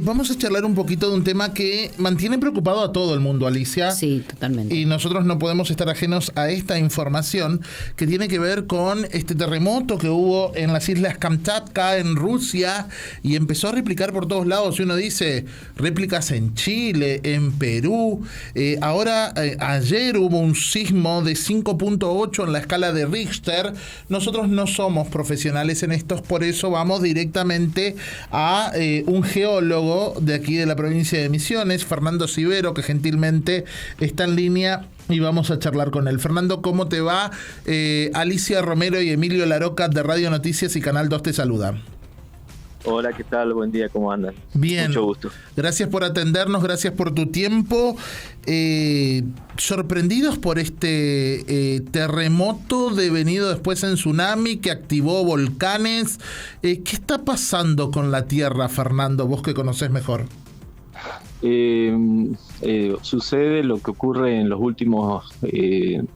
Vamos a charlar un poquito de un tema que mantiene preocupado a todo el mundo, Alicia. Sí, totalmente. Y nosotros no podemos estar ajenos a esta información que tiene que ver con este terremoto que hubo en las islas Kamchatka, en Rusia, y empezó a replicar por todos lados. Y uno dice, réplicas en Chile, en Perú. Ayer hubo un sismo de 5.8 en la escala de Richter. Nosotros no somos profesionales en estos, por eso vamos directamente a un geólogo de aquí de la provincia de Misiones, Fernando Civero, que gentilmente está en línea y vamos a charlar con él. Fernando, ¿cómo te va? Alicia Romero y Emilio Laroca de Radio Noticias y Canal 2 te saludan. Hola, ¿qué tal? Buen día, ¿cómo andan? Bien. Mucho gusto. Gracias por atendernos, gracias por tu tiempo. Sorprendidos por este terremoto devenido después en tsunami que activó volcanes. ¿Qué está pasando con la Tierra, Fernando? Vos que conocés mejor. Sucede lo que ocurre en los últimos 4.000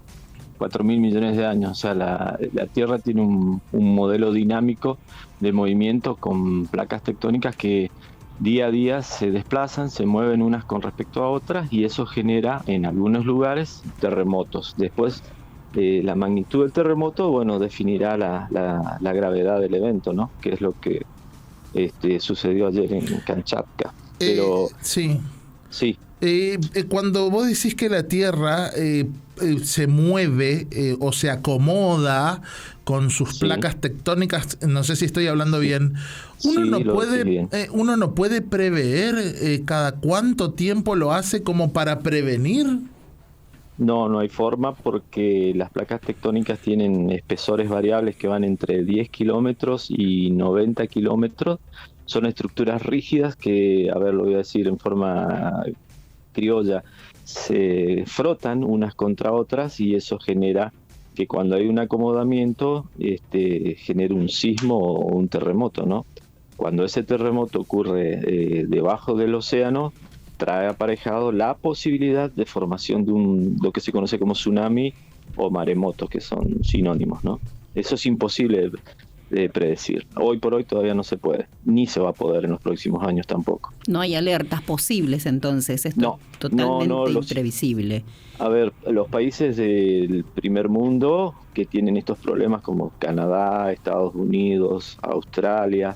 millones de años. O sea, la Tierra tiene un modelo dinámico de movimiento con placas tectónicas que día a día se desplazan, se mueven unas con respecto a otras, y eso genera en algunos lugares terremotos. Después, la magnitud del terremoto, bueno, definirá la gravedad del evento, ¿no? Que es lo que sucedió ayer en Kamchatka. Pero sí. Sí. Cuando vos decís que la Tierra se mueve o se acomoda con sus placas tectónicas, no sé si estoy hablando bien, uno no puede prever cada cuánto tiempo lo hace como para prevenir. No hay forma, porque las placas tectónicas tienen espesores variables que van entre 10 kilómetros y 90 kilómetros. Son estructuras rígidas que, lo voy a decir en forma criolla, se frotan unas contra otras, y eso genera que cuando hay un acomodamiento genere un sismo o un terremoto, ¿no? Cuando ese terremoto ocurre debajo del océano, trae aparejado la posibilidad de formación de lo que se conoce como tsunami o maremoto, que son sinónimos, ¿no? Eso es imposible de predecir. Hoy por hoy todavía no se puede, ni se va a poder en los próximos años tampoco. No hay alertas posibles, entonces, esto es totalmente imprevisible. Los países del primer mundo que tienen estos problemas, como Canadá, Estados Unidos, Australia,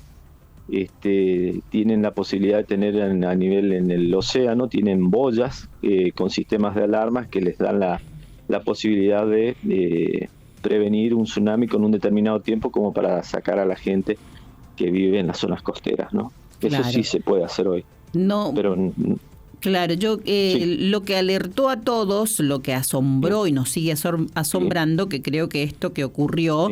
tienen la posibilidad de tener a nivel en el océano, tienen boyas con sistemas de alarmas que les dan la posibilidad de prevenir un tsunami con un determinado tiempo, como para sacar a la gente que vive en las zonas costeras, ¿no? Eso sí se puede hacer hoy. No, pero claro, lo que alertó a todos, lo que asombró y nos sigue asombrando, que creo que esto que ocurrió,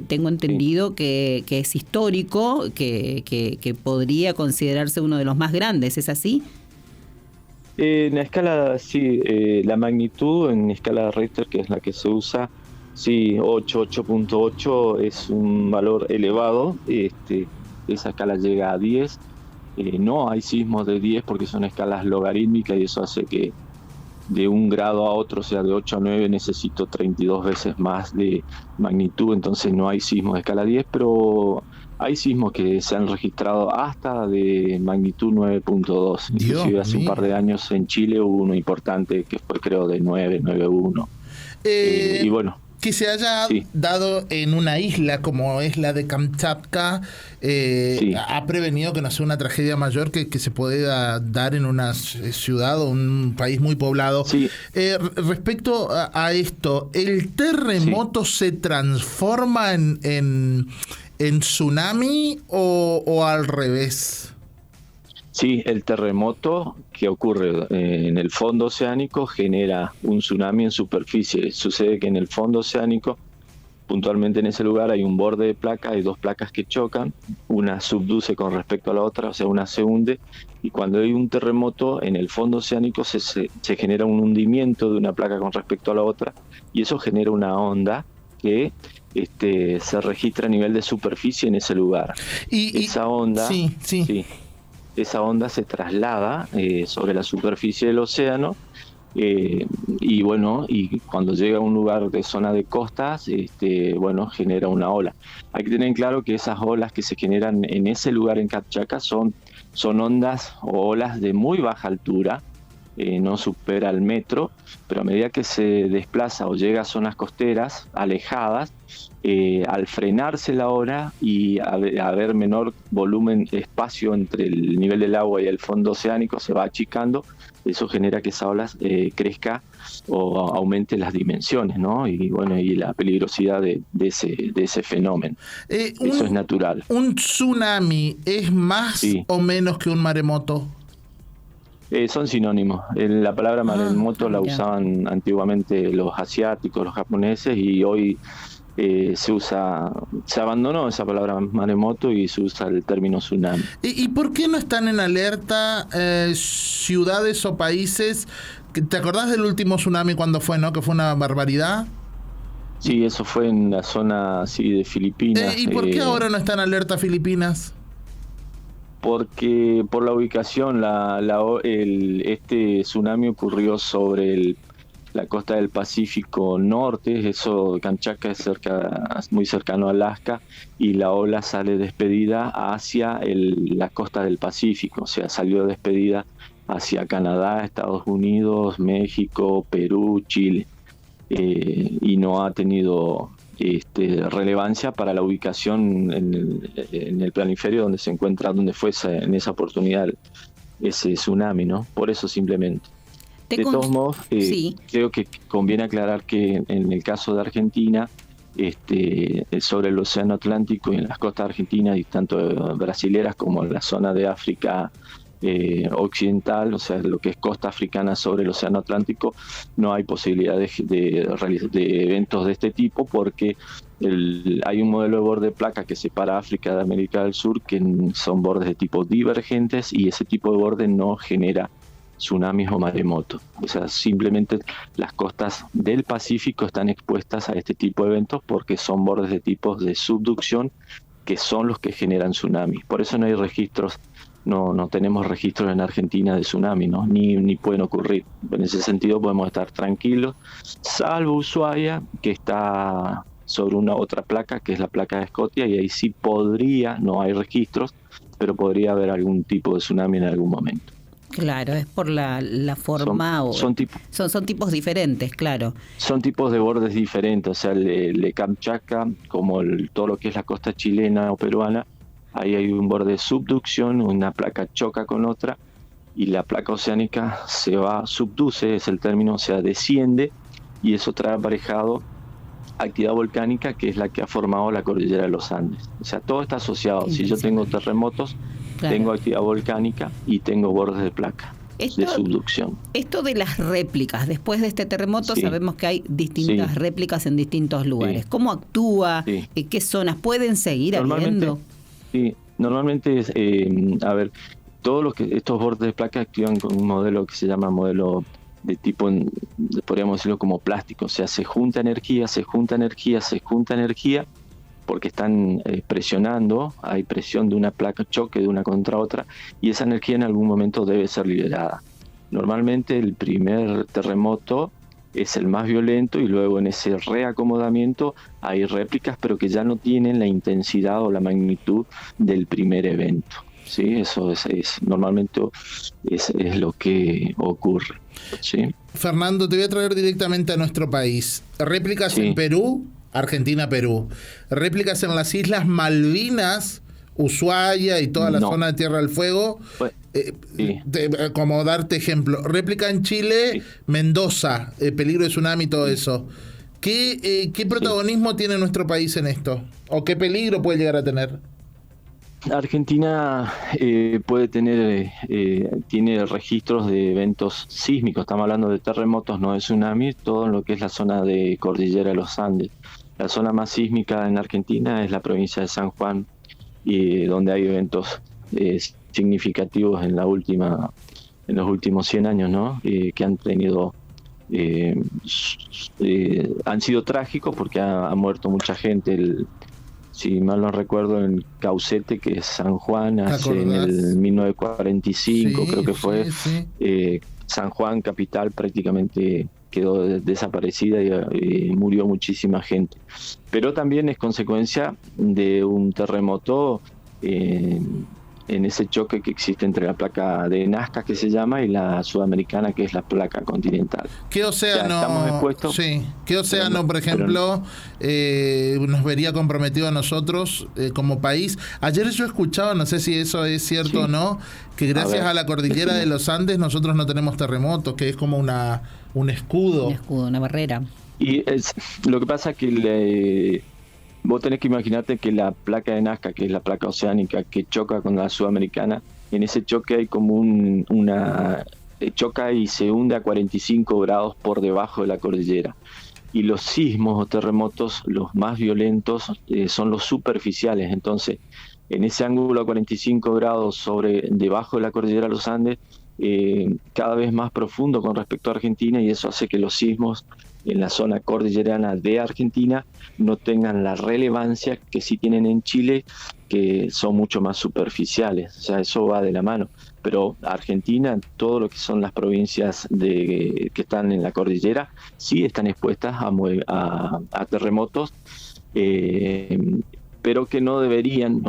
tengo entendido que es histórico, que podría considerarse uno de los más grandes, ¿es así? En la escala, la magnitud en escala de Richter, que es la que se usa, 8.8 es un valor elevado. Esa escala llega a 10. No hay sismos de 10 porque son escalas logarítmicas, y eso hace que de un grado a otro, o sea, de 8 a 9, necesito 32 veces más de magnitud. Entonces no hay sismos de escala 10, pero hay sismos que se han registrado hasta de magnitud 9.2. Inclusive hace un par de años en Chile hubo uno importante que fue, creo, de 9.1. Y bueno, que se haya dado en una isla como es la de Kamchatka, ha prevenido que no sea una tragedia mayor que se pueda dar en una ciudad o un país muy poblado. Respecto a esto, ¿el terremoto se transforma en tsunami o al revés? Sí, el terremoto que ocurre en el fondo oceánico genera un tsunami en superficie. Sucede que en el fondo oceánico, puntualmente en ese lugar, hay un borde de placa, hay dos placas que chocan, una subduce con respecto a la otra, o sea, una se hunde, y cuando hay un terremoto en el fondo oceánico se genera un hundimiento de una placa con respecto a la otra, y eso genera una onda que se registra a nivel de superficie en ese lugar. Esa onda... Esa onda se traslada sobre la superficie del océano, y cuando llega a un lugar de zona de costas, genera una ola. Hay que tener en claro que esas olas que se generan en ese lugar en Kamchatka son son ondas o olas de muy baja altura, no supera el metro, pero a medida que se desplaza o llega a zonas costeras alejadas, al frenarse la ola y haber menor volumen, espacio entre el nivel del agua y el fondo oceánico, se va achicando. Eso genera que esa ola crezca o aumente las dimensiones, ¿no? Y bueno, y la peligrosidad de ese fenómeno. Eso es natural. ¿Un tsunami es más o menos que un maremoto? Son sinónimos. La palabra maremoto la usaban antiguamente los asiáticos, los japoneses, y hoy se abandonó esa palabra maremoto y se usa el término tsunami. ¿Y por qué no están en alerta ciudades o países? ¿Te acordás del último tsunami cuando fue, no? Que fue una barbaridad. Sí, eso fue en la zona de Filipinas. ¿Y por qué ahora no está en alerta Filipinas? Porque por la ubicación, este tsunami ocurrió sobre la costa del Pacífico Norte. Eso, Kamchatka es muy cercano a Alaska, y la ola sale despedida hacia la costa del Pacífico, o sea, salió despedida hacia Canadá, Estados Unidos, México, Perú, Chile, y no ha tenido relevancia para la ubicación en el planiferio donde se encuentra, donde fue en esa oportunidad ese tsunami, ¿no? Por eso simplemente. De todos modos, creo que conviene aclarar que en el caso de Argentina, sobre el océano Atlántico y en las costas argentinas y tanto brasileras como en la zona de África occidental, o sea, lo que es costa africana sobre el océano Atlántico, no hay posibilidad de eventos de este tipo, porque hay un modelo de borde de placa que separa África de América del Sur, que son bordes de tipo divergentes, y ese tipo de borde no genera tsunamis o maremotos. O sea, simplemente las costas del Pacífico están expuestas a este tipo de eventos porque son bordes de tipos de subducción que son los que generan tsunamis. Por eso no hay registros, no tenemos registros en Argentina de tsunami, ¿no? Ni pueden ocurrir. En ese sentido podemos estar tranquilos, salvo Ushuaia, que está sobre una otra placa, que es la placa de Scotia, y ahí sí no hay registros, pero podría haber algún tipo de tsunami en algún momento. Claro, es por la forma son tipos diferentes, claro. Son tipos de bordes diferentes, o sea, el de Kamchatka, como todo lo que es la costa chilena o peruana, ahí hay un borde de subducción, una placa choca con otra, y la placa oceánica subduce, es el término, o sea, desciende, y eso trae aparejado actividad volcánica, que es la que ha formado la cordillera de los Andes. O sea, todo está asociado. Si yo tengo terremotos, claro, tengo actividad volcánica y tengo bordes de placa de subducción. Esto de las réplicas, después de este terremoto sabemos que hay distintas réplicas en distintos lugares. ¿Cómo actúa? ¿Qué zonas pueden seguir habiendo? Sí, normalmente todos estos bordes de placa activan con un modelo que se llama modelo de tipo, podríamos decirlo como plástico, o sea, se junta energía, porque están presionando, hay presión de una placa, choque de una contra otra, y esa energía en algún momento debe ser liberada. Normalmente el primer terremoto es el más violento, y luego en ese reacomodamiento hay réplicas, pero que ya no tienen la intensidad o la magnitud del primer evento. Sí, eso normalmente es lo que ocurre. Sí. Fernando, te voy a traer directamente a nuestro país. Réplicas en Perú, Argentina-Perú. Réplicas en las Islas Malvinas, Ushuaia y toda la zona de Tierra del Fuego. Como darte ejemplo. Réplica en Chile, Mendoza, peligro de tsunami y todo eso. ¿Qué protagonismo tiene nuestro país en esto? ¿O qué peligro puede llegar a tener? Argentina tiene registros de eventos sísmicos. Estamos hablando de terremotos, no de tsunamis, todo lo que es la zona de cordillera de los Andes. La zona más sísmica en Argentina es la provincia de San Juan, donde hay eventos significativos en los últimos 100 años, ¿no? Que han tenido han sido trágicos porque ha muerto mucha gente. Si mal no recuerdo, en Caucete, que es San Juan, en el 1945, creo que fue. San Juan, capital, prácticamente quedó desaparecida y murió muchísima gente. Pero también es consecuencia de un terremoto en ese choque que existe entre la placa de Nazca, que se llama, y la sudamericana, que es la placa continental. ¿Qué océano, estamos expuestos, sí, ¿qué océano, por ejemplo, nos vería comprometido a nosotros como país? Ayer yo escuchaba, no sé si eso es cierto o no, que gracias a la cordillera de los Andes nosotros no tenemos terremotos, que es como un escudo. Un escudo, una barrera. Y lo que pasa es que vos tenés que imaginarte que la placa de Nazca, que es la placa oceánica que choca con la sudamericana, en ese choque hay como choca y se hunde a 45 grados por debajo de la cordillera. Y los sismos o terremotos, los más violentos, son los superficiales. Entonces, en ese ángulo a 45 grados debajo de la cordillera de los Andes, cada vez más profundo con respecto a Argentina, y eso hace que los sismos en la zona cordillerana de Argentina no tengan la relevancia que sí tienen en Chile, que son mucho más superficiales. O sea, eso va de la mano. Pero Argentina, todo lo que son las provincias que están en la cordillera, sí están expuestas a terremotos, pero que no deberían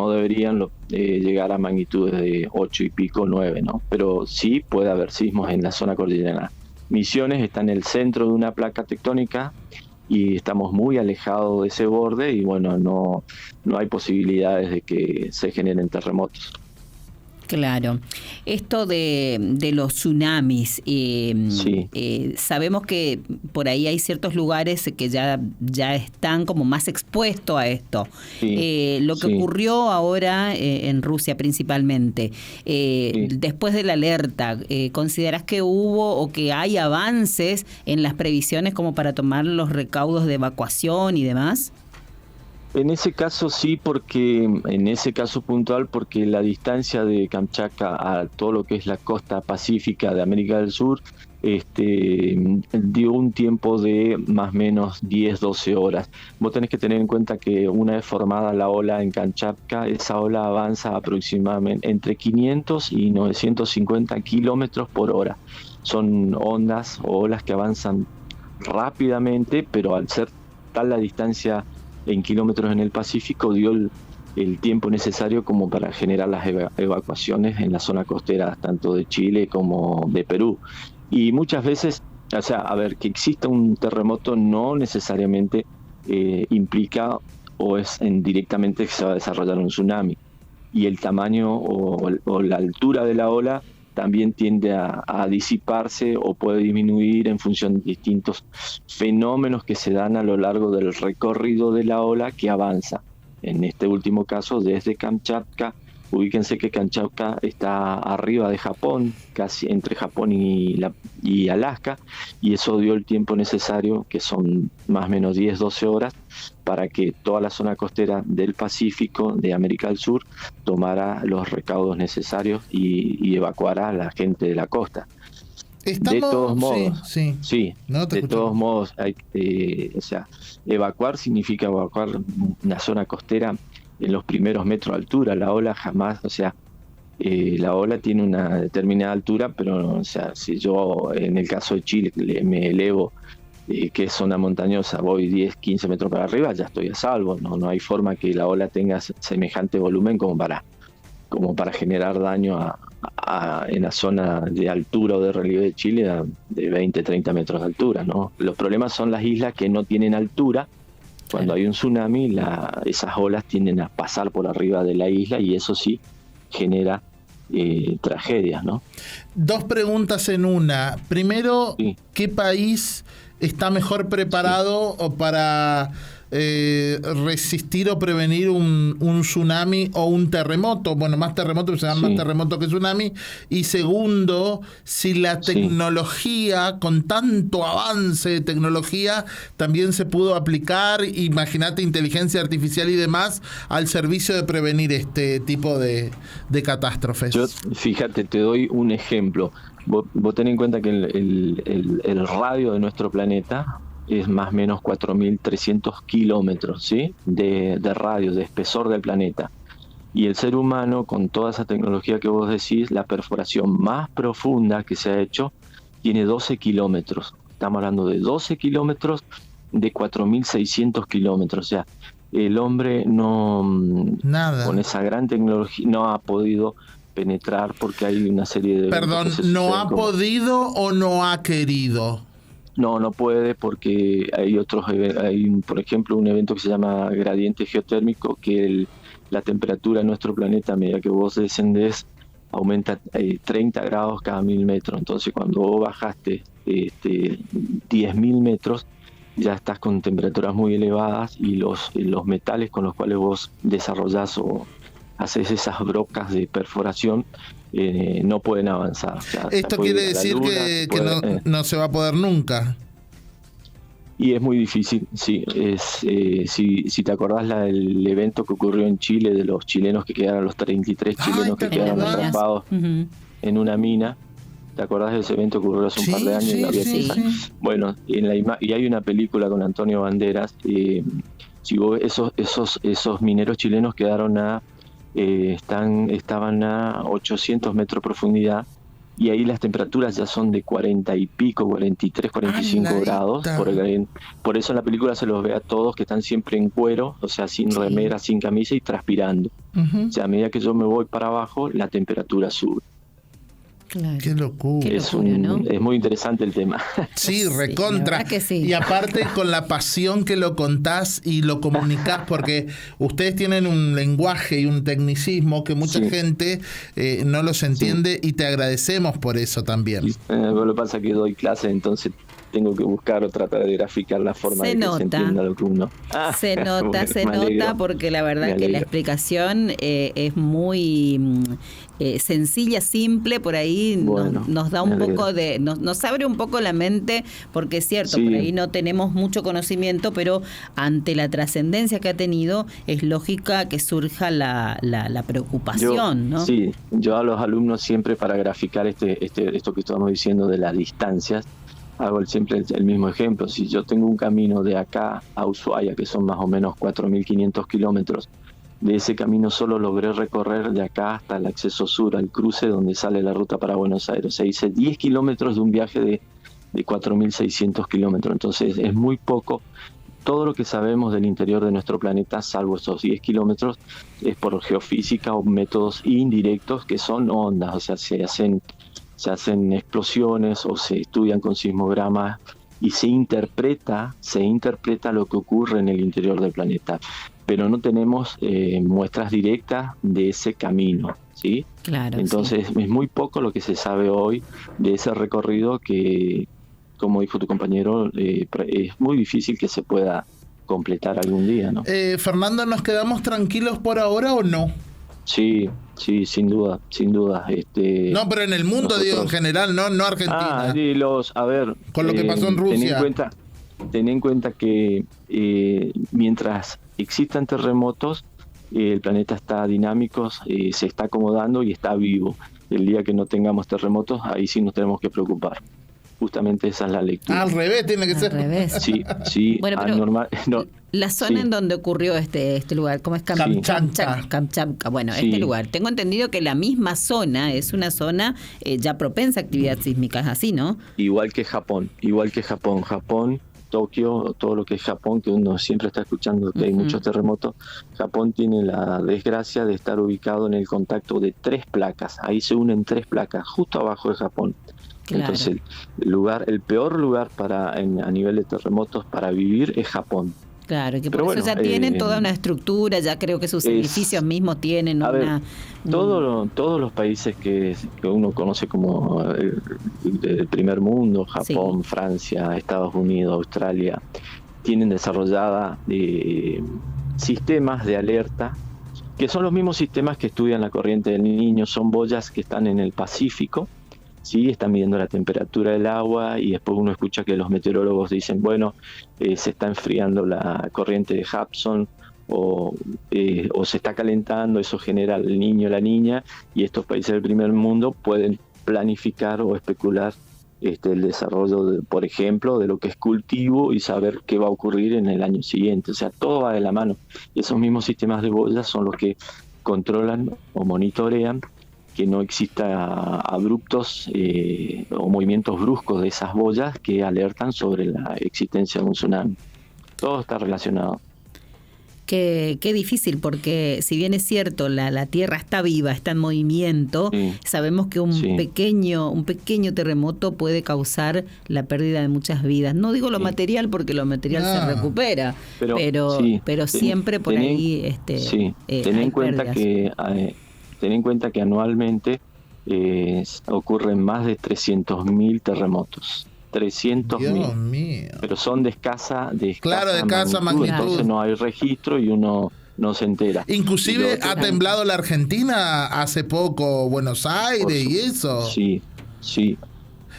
llegar a magnitudes de 8 y pico, 9, ¿no? Pero sí puede haber sismos en la zona cordillerana. Misiones está en el centro de una placa tectónica y estamos muy alejados de ese borde, y bueno, no hay posibilidades de que se generen terremotos. Claro. Esto de los tsunamis, sabemos que por ahí hay ciertos lugares que ya están como más expuestos a esto. Lo que ocurrió ahora en Rusia principalmente, después de la alerta, ¿considerás que hubo o que hay avances en las previsiones como para tomar los recaudos de evacuación y demás? En ese caso sí, en ese caso puntual, porque la distancia de Kamchatka a todo lo que es la costa pacífica de América del Sur dio un tiempo de más o menos 10-12 horas. Vos tenés que tener en cuenta que una vez formada la ola en Kamchatka, esa ola avanza aproximadamente entre 500 y 950 kilómetros por hora. Son ondas o olas que avanzan rápidamente, pero al ser tal la distancia en kilómetros en el Pacífico, dio el tiempo necesario como para generar las evacuaciones en la zona costera, tanto de Chile como de Perú. Y muchas veces, o sea, a ver, que exista un terremoto no necesariamente implica o es directamente que se va a desarrollar un tsunami. Y el tamaño o la altura de la ola también tiende a disiparse o puede disminuir en función de distintos fenómenos que se dan a lo largo del recorrido de la ola que avanza. En este último caso, desde Kamchatka, ubíquense que Kamchatka está arriba de Japón, casi entre Japón y Alaska, y eso dio el tiempo necesario, que son más o menos 10-12 horas, para que toda la zona costera del Pacífico, de América del Sur, tomara los recaudos necesarios y evacuara a la gente de la costa. De todos modos, evacuar significa evacuar una zona costera en los primeros metros de altura. La ola jamás, la ola tiene una determinada altura, pero si yo en el caso de Chile me elevo, que es zona montañosa, voy 10-15 metros para arriba, ya estoy a salvo. No hay forma que la ola tenga semejante volumen como para generar daño en la zona de altura o de relieve de Chile de 20-30 metros de altura, ¿no? Los problemas son las islas que no tienen altura. Cuando hay un tsunami, esas olas tienden a pasar por arriba de la isla, y eso sí genera tragedias, ¿no? Dos preguntas en una. Primero, ¿qué país está mejor preparado para resistir o prevenir un tsunami o un terremoto? Bueno, más terremoto, se dan más terremoto que tsunami. Y segundo, si la tecnología, con tanto avance de tecnología, también se pudo aplicar, imagínate, inteligencia artificial y demás, al servicio de prevenir este tipo de catástrofes. Fíjate, te doy un ejemplo. Vos ten en cuenta que el radio de nuestro planeta es más o menos 4.300 kilómetros, ¿sí? de radio, de espesor del planeta. Y el ser humano, con toda esa tecnología que vos decís, la perforación más profunda que se ha hecho tiene 12 kilómetros. Estamos hablando de 12 kilómetros de 4.600 kilómetros. O sea, el hombre Nada. con esa gran tecnología no ha podido penetrar porque hay una serie de... Perdón, ¿no ha podido o no ha querido? No puede porque hay por ejemplo, un evento que se llama gradiente geotérmico, que la temperatura en nuestro planeta, a medida que vos descendés, aumenta 30 grados cada 1000 metros. Entonces, cuando vos bajaste 10.000 metros, ya estás con temperaturas muy elevadas y los metales con los cuales vos desarrollás o haces esas brocas de perforación no pueden avanzar. O sea, esto quiere decir que no se va a poder nunca. Y es muy difícil, sí. Si te acordás el evento que ocurrió en Chile, de los chilenos que quedaron, los 33 chilenos que quedaron atrapados en una mina. ¿Te acordás de ese evento que ocurrió hace un par de años? Sí. Bueno, y hay una película con Antonio Banderas. Si vos esos mineros chilenos quedaron estaban a 800 metros de profundidad, y ahí las temperaturas ya son de 40 y pico, 43, 45 grados. Por eso en la película se los ve a todos que están siempre en cuero, o sea, sin remera, sin camisa y transpirando. O sea, a medida que yo me voy para abajo, la temperatura sube. Claro. Qué locura. ¿No? Es muy interesante el tema. Sí, recontra. Que sí. Y aparte con la pasión que lo contás y lo comunicás, porque ustedes tienen un lenguaje y un tecnicismo que mucha gente no los entiende, y te agradecemos por eso también. Lo que pasa es que doy clases, entonces tengo que buscar o tratar de graficar la forma de que se entienda lo que uno... Se nota, porque la verdad que la explicación es muy sencilla, simple, por ahí nos da un poco de... Nos abre un poco la mente, porque es cierto, por ahí no tenemos mucho conocimiento, pero ante la trascendencia que ha tenido, es lógica que surja la preocupación, ¿no? Sí, yo a los alumnos siempre, para graficar esto que estamos diciendo de las distancias, hago siempre el mismo ejemplo. Si yo tengo un camino de acá a Ushuaia, que son más o menos 4.500 kilómetros, de ese camino solo logré recorrer de acá hasta el acceso sur, al cruce donde sale la ruta para Buenos Aires. O sea, hice 10 kilómetros de un viaje de 4.600 kilómetros. Entonces es muy poco. Todo lo que sabemos del interior de nuestro planeta, salvo esos 10 kilómetros, es por geofísica o métodos indirectos, que son ondas. O sea, se hacen explosiones o se estudian con sismogramas y se interpreta lo que ocurre en el interior del planeta, pero no tenemos muestras directas de ese camino, ¿sí? Claro. Entonces es muy poco lo que se sabe hoy de ese recorrido que, como dijo tu compañero, es muy difícil que se pueda completar algún día, ¿no? Fernando, ¿nos quedamos tranquilos por ahora o no? Sí, sin duda. No, pero en el mundo, digo, en general, no Argentina. Con lo que pasó en Rusia. Ten en cuenta que mientras existan terremotos, el planeta está dinámico, se está acomodando y está vivo. El día que no tengamos terremotos, ahí sí nos tenemos que preocupar. Justamente esa es la lectura. Al revés tiene que ser. Revés. Sí. Bueno, pero normal, no. La zona en donde ocurrió este lugar, ¿cómo es? Kamchatka. Bueno, este lugar. Tengo entendido que la misma zona es una zona ya propensa a actividad sísmica, ¿es así, no? Igual que Japón. Japón, Tokio, todo lo que es Japón, que uno siempre está escuchando que hay muchos terremotos. Japón tiene la desgracia de estar ubicado en el contacto de 3 placas. Ahí se unen 3 placas, justo abajo de Japón. Claro. Entonces, el peor lugar a nivel de terremotos para vivir es Japón. Claro, que por eso ya tienen toda una estructura, ya creo que sus edificios mismos tienen todos los países que uno conoce como el primer mundo, Japón, Francia, Estados Unidos, Australia, tienen desarrollada sistemas de alerta, que son los mismos sistemas que estudian la corriente del Niño. Son boyas que están en el Pacífico. Sí, están midiendo la temperatura del agua y después uno escucha que los meteorólogos dicen, se está enfriando la corriente de Hudson o se está calentando, eso genera el niño o la niña, y estos países del primer mundo pueden planificar o especular el desarrollo, por ejemplo, de lo que es cultivo y saber qué va a ocurrir en el año siguiente. O sea, todo va de la mano. Y esos mismos sistemas de boyas son los que controlan o monitorean que no exista abruptos o movimientos bruscos de esas boyas que alertan sobre la existencia de un tsunami. Todo está relacionado. Qué difícil, porque si bien es cierto, la Tierra está viva, está en movimiento, sabemos que un pequeño terremoto puede causar la pérdida de muchas vidas. No digo lo material, porque lo material se recupera, pero siempre por ahí ten en cuenta que anualmente ocurren más de 300.000 terremotos. 300.000, pero son de escasa magnitud, entonces no hay registro y uno no se entera. Inclusive ha temblado la Argentina hace poco, Buenos Aires y eso. Sí.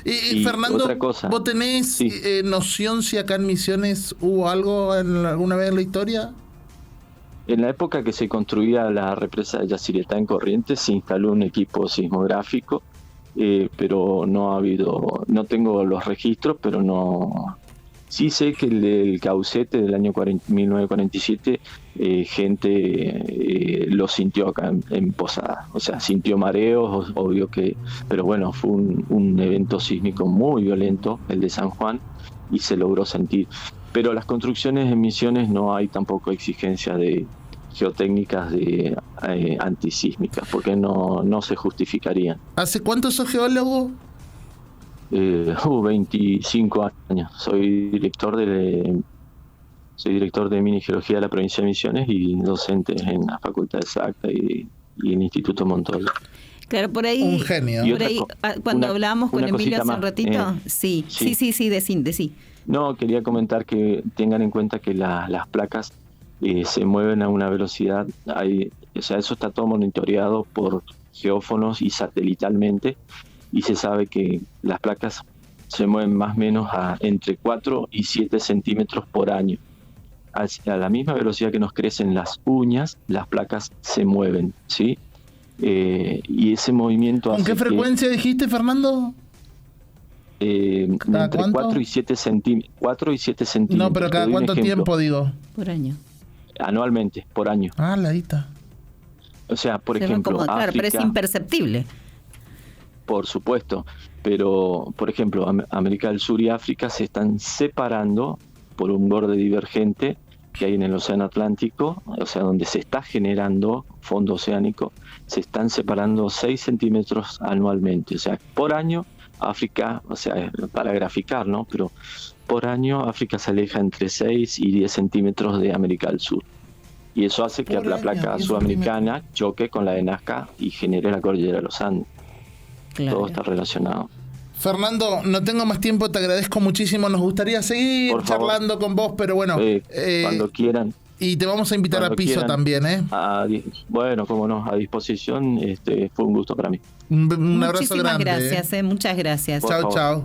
Y Fernando, otra cosa, ¿vos tenés noción si acá en Misiones hubo algo alguna vez en la historia? En la época que se construía la represa de Yacyretá en Corrientes, se instaló un equipo sismográfico, pero no tengo los registros, pero no. Sí sé que el Caucete del año 1947, gente lo sintió acá en Posada, o sea, sintió mareos, obvio que, pero bueno, fue un evento sísmico muy violento, el de San Juan, y se logró sentir. Pero las construcciones en Misiones no hay tampoco exigencia de geotécnicas de antisísmicas, porque no se justificarían. ¿Hace cuánto sos geólogo? 25 años. Soy director de Minigeología de la provincia de Misiones y docente en la Facultad de SACTA y el Instituto Montoya. Claro, por ahí. Un genio. Por ahí, cuando hablábamos con Emilio hace un ratito. Sí, decí. No, quería comentar que tengan en cuenta que las placas se mueven a una velocidad, eso está todo monitoreado por geófonos y satelitalmente, y se sabe que las placas se mueven más o menos a entre 4 y 7 centímetros por año. A la misma velocidad que nos crecen las uñas, las placas se mueven, ¿sí? Y ese movimiento ¿Con qué frecuencia dijiste, Fernando? Entre 4 y 7 centímetros. No, pero ¿cada cuánto tiempo, digo? Por año. Anualmente, por año. Ah, ladita. O sea, por ejemplo, África, pero es imperceptible. Por supuesto, pero por ejemplo, América del Sur y África se están separando por un borde divergente que hay en el Océano Atlántico, o sea, donde se está generando fondo oceánico, se están separando 6 centímetros anualmente. O sea, por año África, o sea, para graficar, ¿no? Pero por año África se aleja entre 6 y 10 centímetros de América del Sur. Y eso hace que la placa sudamericana choque con la de Nazca y genere la cordillera de los Andes. Claro. Todo está relacionado. Fernando, no tengo más tiempo, te agradezco muchísimo. Nos gustaría seguir charlando con vos, pero bueno. Cuando quieran. Y te vamos a invitar a piso también, ¿eh? Bueno, cómo no, a disposición. Fue un gusto para mí. Un abrazo grande. Muchísimas gracias, muchas gracias. Chao, chao.